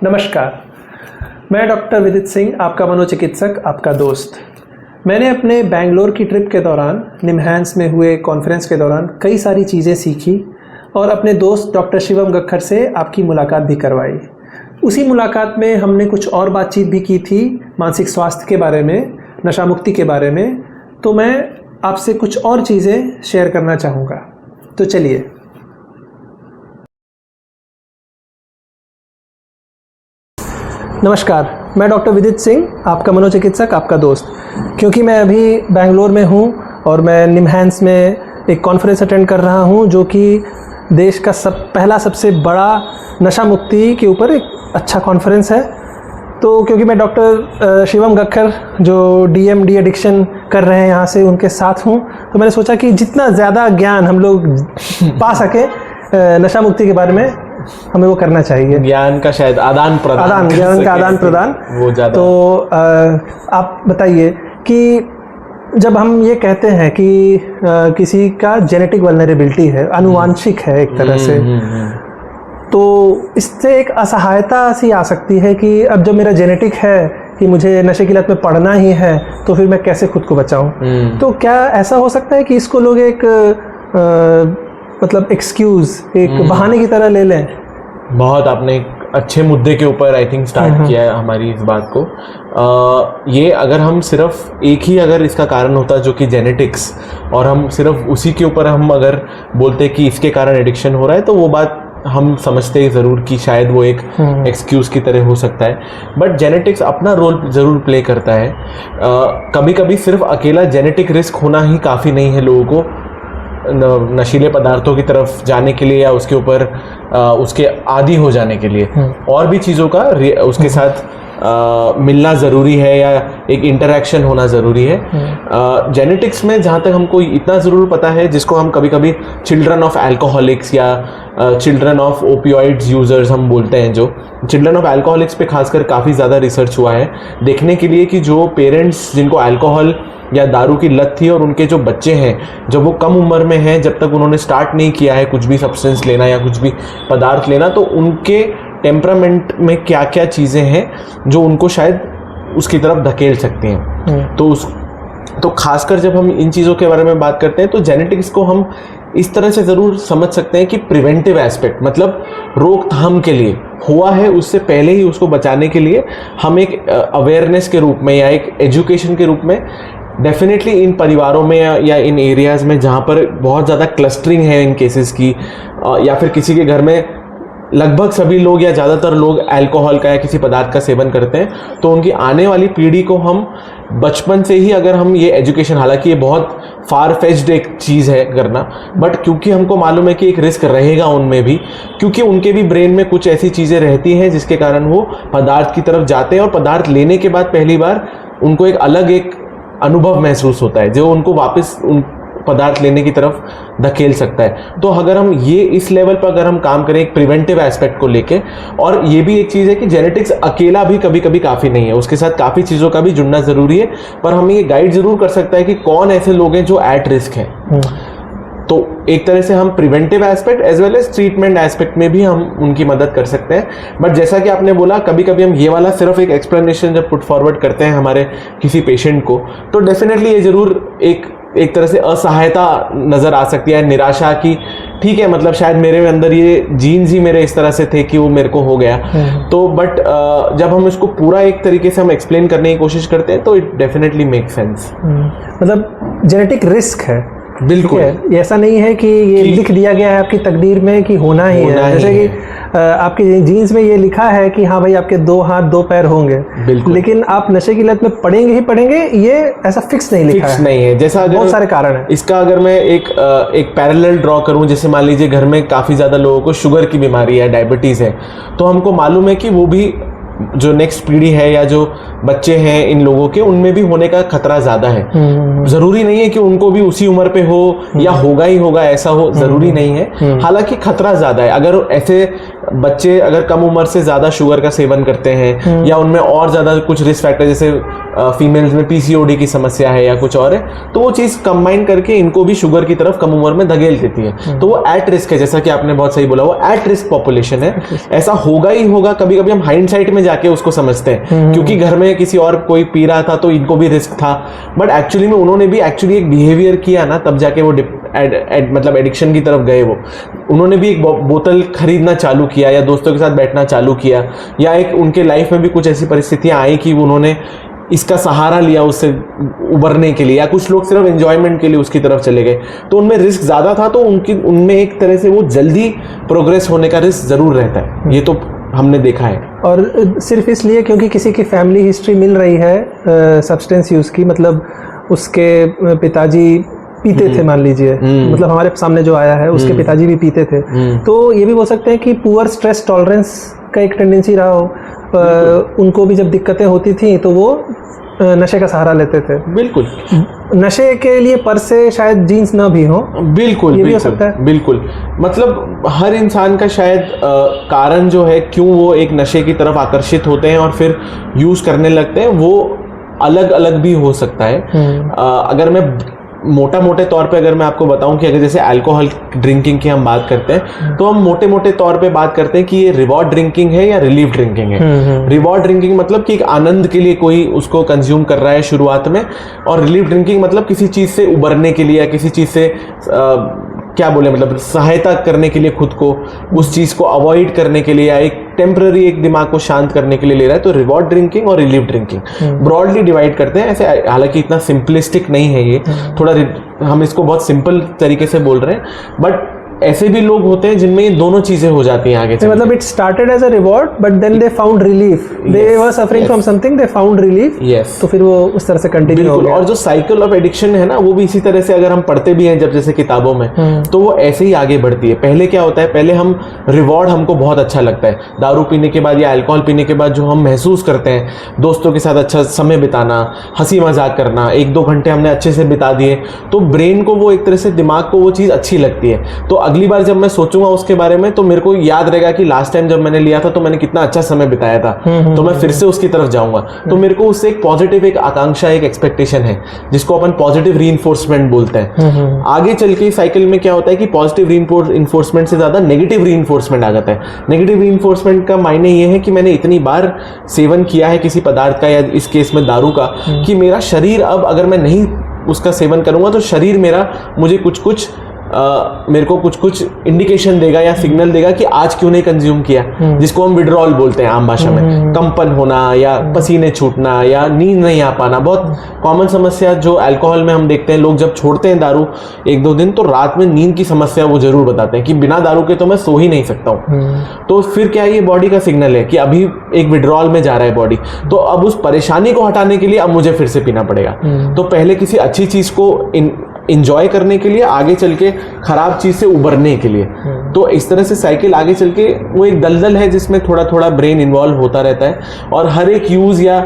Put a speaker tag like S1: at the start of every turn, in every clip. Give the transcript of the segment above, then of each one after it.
S1: नमस्कार, मैं डॉक्टर विदित सिंह, आपका मनोचिकित्सक, आपका दोस्त। मैंने अपने बेंगलोर की ट्रिप के दौरान, निमहांस में हुए कॉन्फ्रेंस के दौरान कई सारी चीज़ें सीखी और अपने दोस्त डॉक्टर शिवम गक्खर से आपकी मुलाकात भी करवाई। उसी मुलाकात में हमने कुछ और बातचीत भी की थी मानसिक स्वास्थ्य के बारे में, नशा मुक्ति के बारे में। तो मैं आपसे कुछ और चीज़ें शेयर करना चाहूँगा। तो चलिए। नमस्कार, मैं डॉक्टर विदित सिंह, आपका मनोचिकित्सक, आपका दोस्त। क्योंकि मैं अभी बेंगलोर में हूँ और मैं निमहांस में एक कॉन्फ्रेंस अटेंड कर रहा हूँ जो कि देश का पहला सबसे बड़ा नशा मुक्ति के ऊपर एक अच्छा कॉन्फ्रेंस है। तो क्योंकि मैं डॉक्टर शिवम गक्खर जो DMD एडिक्शन कर रहे हैं यहाँ से, उनके साथ हूँ, तो मैंने सोचा कि जितना ज़्यादा ज्ञान हम लोग पा सके नशा मुक्ति के बारे में, हमें वो करना चाहिए।
S2: ज्ञान का शायद आदान प्रदान
S1: वो ज़्यादा। तो आप बताइए कि जब हम ये कहते हैं कि किसी का जेनेटिक वल्नरेबिलिटी है, आनुवांशिक है एक तरह से, तो इससे एक असहायता सी आ सकती है कि अब जब मेरा जेनेटिक है कि मुझे नशे की लत में पड़ना ही है, तो फिर मैं कैसे खुद को बचाऊं। तो क्या ऐसा हो सकता है कि इसको लोग एक मतलब एक्सक्यूज, एक बहाने की तरह ले लें?
S2: बहुत आपने अच्छे मुद्दे के ऊपर आई थिंक स्टार्ट किया है हमारी इस बात को। ये अगर हम सिर्फ एक ही अगर इसका कारण होता जो कि जेनेटिक्स, और हम सिर्फ उसी के ऊपर हम अगर बोलते कि इसके कारण एडिक्शन हो रहा है, तो वो बात हम समझते ही ज़रूर कि शायद वो एक एक्सक्यूज़ की तरह हो सकता है। बट जेनेटिक्स अपना रोल ज़रूर प्ले करता है। कभी कभी सिर्फ अकेला जेनेटिक रिस्क होना ही काफ़ी नहीं है लोगों को नशीले पदार्थों की तरफ जाने के लिए या उसके ऊपर उसके आदी हो जाने के लिए। और भी चीज़ों का उसके साथ मिलना ज़रूरी है या एक इंटरेक्शन होना ज़रूरी है। जेनेटिक्स में जहाँ तक हमको इतना ज़रूर पता है, जिसको हम कभी कभी चिल्ड्रन ऑफ अल्कोहलिक्स या चिल्ड्रन ऑफ ओपियोइड्स यूज़र्स हम बोलते हैं, जो चिल्ड्रन ऑफ अल्कोहलिक्स पे खासकर काफ़ी ज़्यादा रिसर्च हुआ है देखने के लिए कि जो पेरेंट्स जिनको अल्कोहल या दारू की लत थी और उनके जो बच्चे हैं, जब वो कम उम्र में हैं, जब तक उन्होंने स्टार्ट नहीं किया है कुछ भी सब्सटेंस लेना या कुछ भी पदार्थ लेना, तो उनके टेम्परामेंट में क्या क्या चीज़ें हैं जो उनको शायद उसकी तरफ धकेल सकती हैं। तो खासकर जब हम इन चीज़ों के बारे में बात करते हैं, तो जेनेटिक्स को हम इस तरह से ज़रूर समझ सकते हैं कि प्रिवेंटिव एस्पेक्ट, मतलब रोकथाम के लिए हुआ है, उससे पहले ही उसको बचाने के लिए हम एक अवेयरनेस के रूप में या एक एजुकेशन के रूप में डेफिनेटली इन परिवारों में या इन एरियाज़ में जहाँ पर बहुत ज़्यादा क्लस्टरिंग है इन केसेस की, या फिर किसी के घर में लगभग सभी लोग या ज़्यादातर लोग अल्कोहल का या किसी पदार्थ का सेवन करते हैं, तो उनकी आने वाली पीढ़ी को हम बचपन से ही अगर हम ये एजुकेशन, हालांकि ये बहुत फार फेच्ड एक चीज़ है करना, बट क्योंकि हमको मालूम है कि एक रिस्क रहेगा उनमें भी, क्योंकि उनके भी ब्रेन में कुछ ऐसी चीज़ें रहती हैं जिसके कारण वो पदार्थ की तरफ जाते हैं, और पदार्थ लेने के बाद पहली बार उनको एक अलग एक अनुभव महसूस होता है जो उनको वापस उन पदार्थ लेने की तरफ धकेल सकता है। तो अगर हम ये इस लेवल पर अगर हम काम करें एक प्रिवेंटिव एस्पेक्ट को लेके, और ये भी एक चीज़ है कि जेनेटिक्स अकेला भी कभी कभी काफ़ी नहीं है, उसके साथ काफ़ी चीज़ों का भी जुड़ना ज़रूरी है, पर हमें ये गाइड ज़रूर कर सकता है कि कौन ऐसे लोग हैं जो एट रिस्क हैं। तो एक तरह से हम preventive aspect as well as treatment aspect में भी हम उनकी मदद कर सकते हैं। बट जैसा कि आपने बोला, कभी कभी हम ये वाला सिर्फ एक एक्सप्लेनेशन जब पुट फॉरवर्ड करते हैं हमारे किसी पेशेंट को, तो डेफिनेटली ये ज़रूर एक तरह से असहायता नज़र आ सकती है, निराशा की, ठीक है, मतलब शायद मेरे अंदर ये जीन्स ही मेरे इस तरह से थे कि वो मेरे को हो गया। तो बट जब हम इसको पूरा एक तरीके से हम एक्सप्लेन करने की कोशिश करते हैं, तो इट डेफिनेटली मेक सेंस।
S1: मतलब जेनेटिक रिस्क है,
S2: बिल्कुल।
S1: ऐसा नहीं है कि ये लिख दिया गया है आपकी तकदीर में कि होना ही है। जैसे कि आपके जीन्स में ये लिखा है कि हाँ भाई आपके 2 हाथ 2 पैर होंगे, लेकिन आप नशे की लत में पड़ेंगे ही पड़ेंगे, ये ऐसा फिक्स नहीं लिखा है।
S2: नहीं है। जैसा
S1: बहुत सारे कारण हैं
S2: इसका। अगर मैं एक पैरेलल ड्रॉ करूं, जैसे मान लीजिए घर में काफ़ी ज़्यादा लोगों को शुगर की बीमारी है, डायबिटीज़ है, तो हमको मालूम है कि वो भी जो नेक्स्ट पीढ़ी है या जो बच्चे हैं इन लोगों के, उनमें भी होने का खतरा ज़्यादा है। ज़रूरी नहीं है कि उनको भी उसी उम्र पे हो या होगा ही होगा, ऐसा हो ज़रूरी नहीं है, हालांकि खतरा ज़्यादा है। अगर ऐसे बच्चे अगर कम उम्र से ज़्यादा शुगर का सेवन करते हैं या उनमें और ज़्यादा कुछ रिस्क फैक्टर जैसे फीमेल्स में पीसीओडी की समस्या है या कुछ और है, तो वो चीज़ कंबाइन करके इनको भी शुगर की तरफ कम उम्र में धकेल देती है। तो वो एट रिस्क है, जैसा कि आपने बहुत सही बोला, वो एट रिस्क पॉपुलेशन है। ऐसा होगा ही होगा, कभी कभी हम हाइंडसाइट में जाके उसको समझते हैं क्योंकि घर में किसी और कोई पी रहा था तो इनको भी रिस्क था, बट एक्चुअली में उन्होंने भी एक्चुअली एक बिहेवियर किया ना, तब जाके वो मतलब एडिक्शन की तरफ गए। वो उन्होंने भी एक बोतल खरीदना चालू किया या दोस्तों के साथ बैठना चालू किया, या एक उनके लाइफ में भी कुछ ऐसी परिस्थितियां आई कि उन्होंने इसका सहारा लिया उससे उबरने के लिए, या कुछ लोग सिर्फ एंजॉयमेंट के लिए उसकी तरफ चले गए, तो उनमें रिस्क ज़्यादा था, तो उनमें एक तरह से वो जल्दी प्रोग्रेस होने का रिस्क ज़रूर रहता है। ये तो हमने देखा है।
S1: और सिर्फ इसलिए क्योंकि किसी की फैमिली हिस्ट्री मिल रही है सब्सटेंस यूज़ की, मतलब उसके पिताजी पीते थे मान लीजिए, मतलब हमारे सामने जो आया है उसके पिताजी भी पीते थे, तो ये भी बोल सकते हैं कि पुअर स्ट्रेस टॉलरेंस का एक टेंडेंसी रहा हो। उनको भी जब दिक्कतें होती थी तो वो नशे का सहारा लेते थे।
S2: बिल्कुल,
S1: नशे के लिए पर से शायद जीन्स ना भी हो।
S2: बिल्कुल,
S1: ये भी हो सकता है।
S2: बिल्कुल, मतलब हर इंसान का शायद कारण जो है क्यों वो एक नशे की तरफ आकर्षित होते हैं और फिर यूज करने लगते हैं, वो अलग अलग भी हो सकता है। अगर मैं मोटा मोटे तौर पे अगर मैं आपको बताऊं कि अगर जैसे अल्कोहल ड्रिंकिंग की हम बात करते हैं, तो हम मोटे मोटे तौर पे बात करते हैं कि ये रिवॉर्ड ड्रिंकिंग है या रिलीफ ड्रिंकिंग है। रिवॉर्ड ड्रिंकिंग मतलब कि एक आनंद के लिए कोई उसको कंज्यूम कर रहा है शुरुआत में, और रिलीफ ड्रिंकिंग मतलब किसी चीज से उबरने के लिए या किसी चीज से क्या बोले, मतलब सहायता करने के लिए, खुद को उस चीज को अवॉइड करने के लिए, या एक टेम्पररी एक दिमाग को शांत करने के लिए ले रहा है। तो रिवॉर्ड ड्रिंकिंग और रिलीफ ड्रिंकिंग ब्रॉडली डिवाइड करते हैं ऐसे, हालांकि इतना सिंपलिस्टिक नहीं है ये, थोड़ा हम इसको बहुत सिंपल तरीके से बोल रहे हैं, बट ऐसे भी लोग होते हैं जिनमें ये दोनों चीजें हो जाती हैं आगे।
S1: मतलब it started as a reward but then they found relief, they were suffering from something, they found relief, तो फिर वो उस तरह से कंटिन्यू हो गया।
S2: और जो साइकिल ऑफ एडिक्शन है ना, वो भी इसी तरह से अगर हम पढ़ते भी हैं जब जैसे किताबों में, तो वो ऐसे ही आगे बढ़ती है। पहले क्या होता है, पहले हम रिवॉर्ड हमको बहुत अच्छा लगता है, दारू पीने के बाद या अल्कोहल पीने के बाद जो हम महसूस करते हैं, दोस्तों के साथ अच्छा समय बिताना, हंसी मजाक करना, 1-2 घंटे हमने अच्छे से बिता दिए, तो ब्रेन को वो एक तरह से, दिमाग को वो चीज अच्छी लगती है। तो अगली बार जब मैं सोचूंगा उसके बारे में तो मेरे को याद रहेगा कि लास्ट टाइम जब मैंने लिया था तो मैंने कितना अच्छा समय बिताया था, तो मैं फिर से उसकी तरफ जाऊंगा। तो मेरे को उससे एक पॉजिटिव, एक आकांक्षा, एक एक्सपेक्टेशन है, जिसको अपन पॉजिटिव रीइंफोर्समेंट बोलते हैं। आगे चल के साइकिल में क्या होता है कि पॉजिटिव रीइंफोर्समेंट से ज्यादा नेगेटिव रीइंफोर्समेंट आ जाता है। नेगेटिव रीइंफोर्समेंट का मायने ये है कि मैंने इतनी बार सेवन किया है किसी पदार्थ का, या इस केस में दारू का, कि मेरा शरीर अब अगर मैं नहीं उसका सेवन करूंगा तो शरीर मेरा मुझे मेरे को कुछ इंडिकेशन देगा या सिग्नल देगा कि आज क्यों नहीं कंज्यूम किया, जिसको हम विड्रॉल बोलते हैं आम भाषा में। कंपन होना या पसीने छूटना या नींद नहीं आ पाना, बहुत कॉमन समस्या जो अल्कोहल में हम देखते हैं। लोग जब छोड़ते हैं दारू 1-2 दिन, तो रात में नींद की समस्या वो जरूर बताते हैं कि बिना दारू के तो मैं सो ही नहीं सकता हूँ। तो फिर क्या, ये बॉडी का सिग्नल है कि अभी एक विड्रॉल में जा रहा है बॉडी, तो अब उस परेशानी को हटाने के लिए अब मुझे फिर से पीना पड़ेगा। तो पहले किसी अच्छी चीज को इंजॉय करने के लिए, आगे चल के खराब चीज से उबरने के लिए। तो इस तरह से साइकिल आगे चल के वो एक दलदल है जिसमें थोड़ा थोड़ा ब्रेन इन्वॉल्व होता रहता है, और हर एक यूज या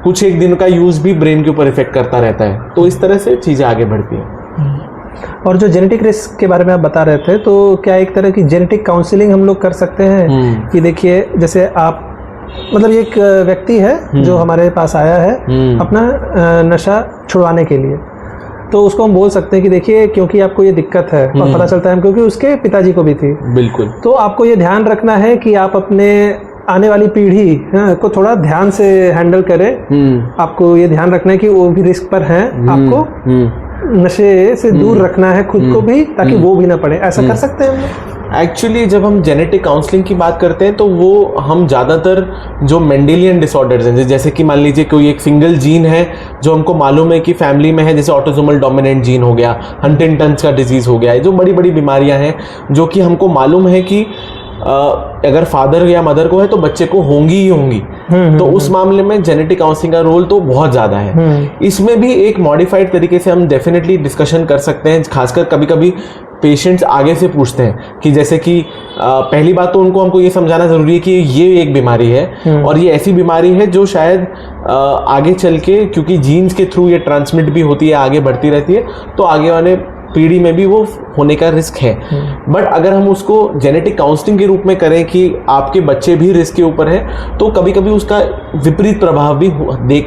S2: कुछ एक दिन का यूज भी ब्रेन के ऊपर इफेक्ट करता रहता है। तो इस तरह से चीजें आगे बढ़ती हैं।
S1: और जो जेनेटिक रिस्क के बारे में आप बता रहे थे, तो क्या एक तरह की जेनेटिक काउंसलिंग हम लोग कर सकते हैं कि देखिए, जैसे आप, मतलब एक व्यक्ति है जो हमारे पास आया है अपना नशा छुड़वाने के लिए, तो उसको हम बोल सकते हैं कि देखिए, क्योंकि आपको ये दिक्कत है, और पता चलता है क्योंकि उसके पिताजी को भी थी,
S2: बिल्कुल, तो
S1: आपको ये ध्यान रखना है कि आप अपने आने वाली पीढ़ी को थोड़ा ध्यान से हैंडल करें। आपको ये ध्यान रखना है कि वो भी रिस्क पर हैं, आपको नशे से दूर रखना है खुद को भी, ताकि वो भी ना पड़े। ऐसा कर सकते हैं हम?
S2: एक्चुअली जब हम जेनेटिक काउंसलिंग की बात करते हैं तो वो हम ज़्यादातर जो मेंडेलियन डिसऑर्डर्स हैं, जैसे कि मान लीजिए कोई एक सिंगल जीन है जो हमको मालूम है कि फैमिली में है, जैसे ऑटोसोमल डोमिनेंट जीन हो गया, हंटिंगटन्स का डिजीज हो गया, जो बड़ी बड़ी बीमारियां हैं जो कि हमको मालूम है कि अगर फादर या मदर को है तो बच्चे को होंगी ही होंगी। तो उस मामले में जेनेटिक काउंसलिंग का रोल तो बहुत ज्यादा है। इसमें भी एक मॉडिफाइड तरीके से हम डेफिनेटली डिस्कशन कर सकते हैं। खासकर कभी कभी पेशेंट्स आगे से पूछते हैं कि जैसे कि पहली बात तो उनको हमको ये समझाना जरूरी है कि ये एक बीमारी है और ये ऐसी बीमारी है जो शायद आगे चल के, क्योंकि जीन्स के थ्रू ये ट्रांसमिट भी होती है, आगे बढ़ती रहती है, तो आगे वाले पीढ़ी में भी वो होने का रिस्क है। बट अगर हम उसको जेनेटिक काउंसलिंग के रूप में करें कि आपके बच्चे भी रिस्क के ऊपर है, तो कभी कभी उसका विपरीत प्रभाव भी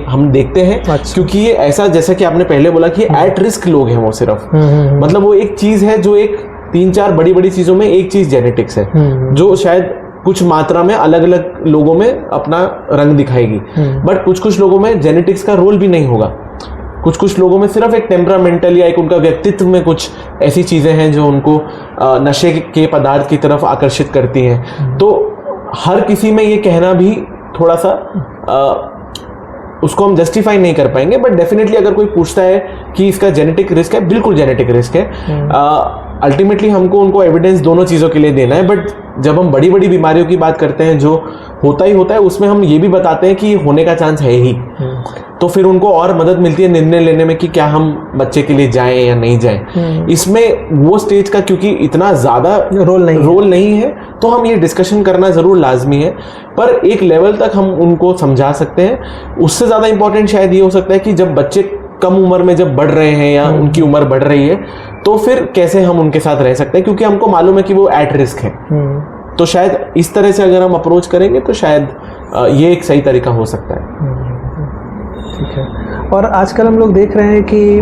S2: हम देखते हैं।
S1: अच्छा।
S2: क्योंकि ये ऐसा, जैसा कि आपने पहले बोला कि एट रिस्क लोग हैं वो सिर्फ, मतलब वो एक चीज है जो एक 3-4 बड़ी बड़ी चीजों में एक चीज जेनेटिक्स है, जो शायद कुछ मात्रा में अलग अलग लोगों में अपना रंग दिखाएगी। बट कुछ कुछ लोगों में जेनेटिक्स का रोल भी नहीं होगा, कुछ कुछ लोगों में सिर्फ एक टेम्परामेंटल या एक उनका व्यक्तित्व में कुछ ऐसी चीजें हैं जो उनको नशे के पदार्थ की तरफ आकर्षित करती हैं। तो हर किसी में ये कहना भी थोड़ा सा उसको हम जस्टिफाई नहीं कर पाएंगे। बट डेफिनेटली अगर कोई पूछता है कि इसका जेनेटिक रिस्क है, बिल्कुल जेनेटिक रिस्क है। अल्टीमेटली हमको उनको एविडेंस दोनों चीज़ों के लिए देना है। बट जब हम बड़ी बड़ी बीमारियों की बात करते हैं जो होता ही होता है, उसमें हम ये भी बताते हैं कि होने का चांस है ही, तो फिर उनको और मदद मिलती है निर्णय लेने में कि क्या हम बच्चे के लिए जाएं या नहीं जाएं। इसमें वो स्टेज का क्योंकि इतना ज़्यादा रोल नहीं है, तो हम ये डिस्कशन करना ज़रूर लाजमी है। पर एक लेवल तक हम उनको समझा सकते हैं। उससे ज़्यादा इंपॉर्टेंट शायद ये हो सकता है कि जब बच्चे कम उम्र में जब बढ़ रहे हैं या उनकी उम्र बढ़ रही है, तो फिर कैसे हम उनके साथ रह सकते हैं, क्योंकि हमको मालूम है कि वो एट रिस्क है। तो शायद इस तरह से अगर हम अप्रोच करेंगे तो शायद ये एक सही तरीका हो सकता है।
S1: ठीक है। और आजकल हम लोग देख रहे हैं कि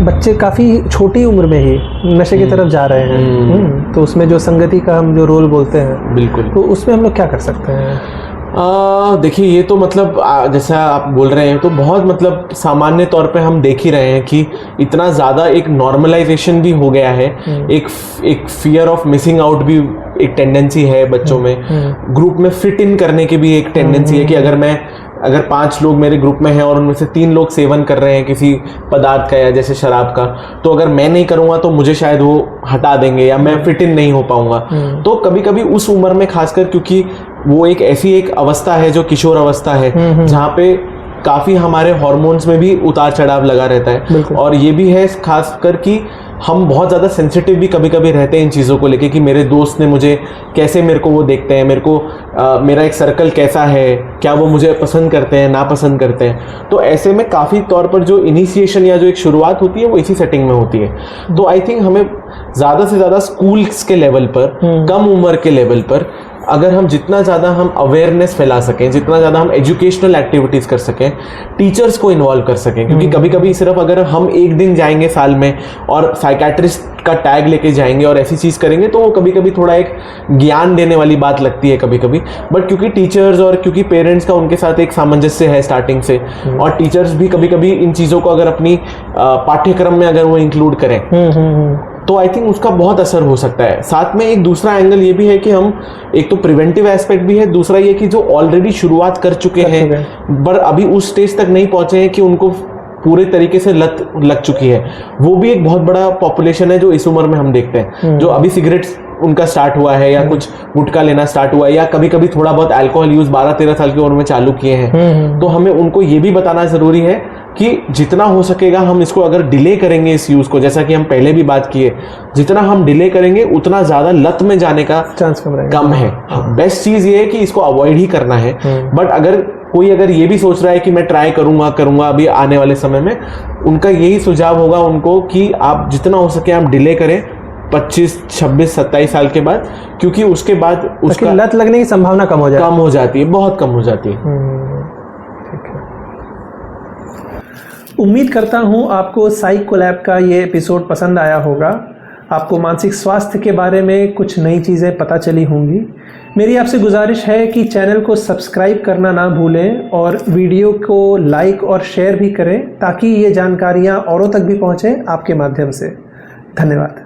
S1: बच्चे काफ़ी छोटी उम्र में ही नशे की तरफ जा रहे हैं। तो उसमें जो संगति का हम जो रोल बोलते हैं,
S2: बिल्कुल,
S1: तो उसमें हम लोग क्या कर सकते हैं?
S2: देखिए, ये तो मतलब जैसा आप बोल रहे हैं, तो बहुत मतलब सामान्य तौर पे हम देख ही रहे हैं कि इतना ज़्यादा एक नॉर्मलाइजेशन भी हो गया है। एक फियर ऑफ मिसिंग आउट भी एक टेंडेंसी है बच्चों में। ग्रुप में फिट इन करने की भी एक टेंडेंसी है कि अगर 5 लोग मेरे ग्रुप में हैं और उनमें से 3 लोग सेवन कर रहे हैं किसी पदार्थ का या जैसे शराब का, तो अगर मैं नहीं करूँगा तो मुझे शायद वो हटा देंगे या मैं फिट इन नहीं हो पाऊंगा। तो कभी कभी उस उम्र में खासकर, क्योंकि वो एक ऐसी एक अवस्था है जो किशोर अवस्था है, जहाँ पे काफ़ी हमारे हार्मोन्स में भी उतार चढ़ाव लगा रहता है। और ये भी है खासकर कि हम बहुत ज़्यादा सेंसिटिव भी कभी कभी रहते हैं इन चीज़ों को लेके कि मेरे दोस्त ने मुझे कैसे, मेरे को वो देखते हैं, मेरे को मेरा एक सर्कल कैसा है, क्या वो मुझे पसंद करते हैं, नापसंद करते हैं। तो ऐसे में काफ़ी तौर पर जो इनिशिएशन या जो एक शुरुआत होती है वो इसी सेटिंग में होती है। तो आई थिंक हमें ज़्यादा से ज़्यादा स्कूल्स के लेवल पर, कम उम्र के लेवल पर अगर हम जितना ज़्यादा हम अवेयरनेस फैला सकें, जितना ज़्यादा हम एजुकेशनल एक्टिविटीज़ कर सकें, टीचर्स को इन्वॉल्व कर सकें, क्योंकि कभी कभी सिर्फ अगर हम एक दिन जाएंगे साल में और साइकेट्रिस्ट का टैग लेके जाएंगे और ऐसी चीज़ करेंगे, तो वो कभी कभी थोड़ा एक ज्ञान देने वाली बात लगती है कभी कभी। बट क्योंकि टीचर्स और क्योंकि पेरेंट्स का उनके साथ एक सामंजस्य है स्टार्टिंग से, और टीचर्स भी कभी कभी इन चीज़ों को अगर अपनी पाठ्यक्रम में अगर वो इंक्लूड करें, तो आई थिंक उसका बहुत असर हो सकता है। साथ में एक दूसरा एंगल ये भी है कि हम, एक तो प्रिवेंटिव एस्पेक्ट भी है, दूसरा ये कि जो ऑलरेडी शुरुआत कर चुके हैं पर अभी उस स्टेज तक नहीं पहुंचे हैं कि उनको पूरे तरीके से लत लग चुकी है, वो भी एक बहुत बड़ा पॉपुलेशन है जो इस उम्र में हम देखते हैं, जो अभी सिगरेट्स उनका स्टार्ट हुआ है या कुछ गुटखा लेना स्टार्ट हुआ है या कभी कभी थोड़ा बहुत अल्कोहल यूज 12-13 साल की उम्र में चालू किए हैं। तो हमें उनको ये भी बताना जरूरी है कि जितना हो सकेगा हम इसको अगर डिले करेंगे इस यूज को, जैसा कि हम पहले भी बात किए, जितना हम डिले करेंगे उतना ज्यादा लत में जाने का
S1: चांस कम
S2: है। बेस्ट चीज ये है कि इसको अवॉइड ही करना है। बट अगर कोई अगर ये भी सोच रहा है कि मैं ट्राई करूंगा अभी आने वाले समय में, उनका यही सुझाव होगा उनको कि आप जितना हो सके आप डिले करें 25, 26, 27 साल के बाद, क्योंकि उसके बाद उसका
S1: लत लगने की संभावना कम हो जाती है,
S2: बहुत कम हो जाती है।
S1: ठीक है। उम्मीद करता हूं आपको साइक कोलैब का ये एपिसोड पसंद आया होगा। आपको मानसिक स्वास्थ्य के बारे में कुछ नई चीज़ें पता चली होंगी। मेरी आपसे गुजारिश है कि चैनल को सब्सक्राइब करना ना भूलें और वीडियो को लाइक और शेयर भी करें, ताकि ये जानकारियाँ औरों तक भी पहुँचें आपके माध्यम से। धन्यवाद।